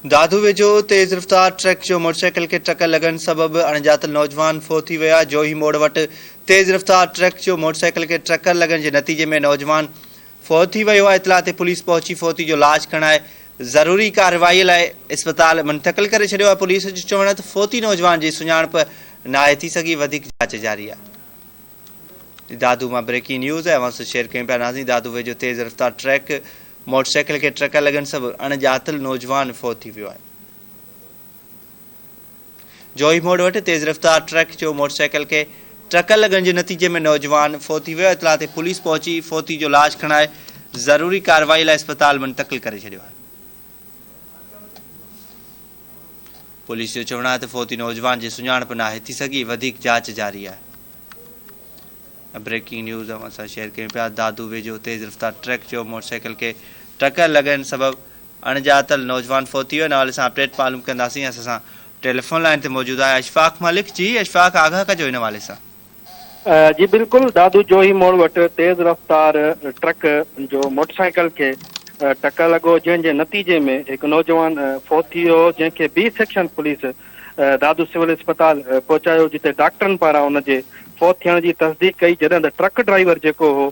दादू वेझो तेज़ रफ़्तार ट्रक जो मोटरसाइकिल के टक्कर लगन सबब अणॼातल नौजवान फोत थी विया। जोही मोड़ वटि तेज़ रफ़्तार ट्रक जो मोटरसाइकिल के टक्कर लगन के नतीजे में नौजवान फोत थी वियो आहे। इतला ते पुलिस पहुची फोती जो इलाज कराए ज़रूरी कार्रवाई लाइ अस्पताल मुंतक़िल करे छॾियो आहे। पुलिस जो चवणु आहे त फोती नौजवान जी सुञाणप नाहे थी सघी, वधीक जांच जारी आहे। दादू में ब्रेकिंग न्यूज़ है, अवां सां शेयर कयूं पिया नाज़रीन। दादू वेझो तेज़ रफ़्तार ट्रक मोटरसाइकिल के टक्कर लगन सब अणॼातल नौजवान फोत थी वियो आहे। जोही मोड़ वटि तेज़ रफ़्तार ट्रक जो मोटरसाइकिल के टक्कर लगन के नतीजे में नौजवान फोत थी वियो आहे। इतला ते पुलिस पहुची फोती जो इलाज कराए ज़रूरी कार्रवाई लाइ अस्पताल मुंतक़िल करे छॾियो आहे। पुलिस जो चवणु आहे त फोती नौजवान जी सुञाणप नाहे थी सघी, वधीक जांच जारी आहे। ब्रेकिंग न्यूज़ अवां सां शेयर कयूं पिया। दादू वेझो तेज़ रफ़्तार ट्रक जो मोटरसाइकिल के टक्कर लगन सबब अणॼातल नौजवान फोत थी वियो। हवाले सां अपडेट मालूम कंदासीं। असां सां टेलीफोन लाइन ते मौजूद आहे अशफाक मलिक। जी अशफाक, आगाह कजो इन हवाले सां। जी बिल्कुल, दादू जोही मोड़ वटि तेज़ रफ़्तार ट्रक जो मोटरसाइकिल के टक्कर लगो, जंहिंजे नतीजे में एक नौजवान फोत थी वियो, जंहिंखे बी सेक्शन पुलिस दादू सिविल अस्पताल पहुचायो, जिते डॉक्टरनि पारां उनजे फोत थियण जी तस्दीक कई। जॾहिं त ट्रक ड्राइवर जेको हो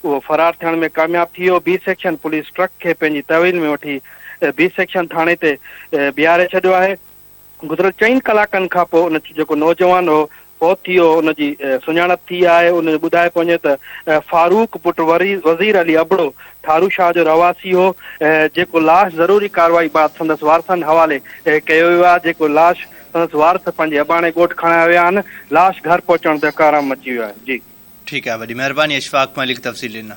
उहो फरार थियण में कामयाब थी वियो। बी सेक्शन पुलिस ट्रक खे पंहिंजी तहवील में वठी बी सेक्शन थाणे ते बीहारे छॾियो आहे। गुज़िरियल 4 कलाकनि खां पोइ उन जेको नौजवान हो फोत थी वियो, उनजी सुञाणप थी आहे। उन ॿुधाए पवञे त फारूक पुट वज़ीर अली अबड़ो ठारू शाह जो रवासी हो, जेको लाश ज़रूरी कार्रवाई बाद संदसि वारसनि हवाले कयो वियो आहे। जेको लाश संदसि वारस पंहिंजे अबाणे ॻोठ खणाया विया आहिनि। लाश घर पहुचण ते काराम मची वियो आहे। जी ठीक है, वॾी महिरबानी अशफाक मलिक तफ़सील ॾिना।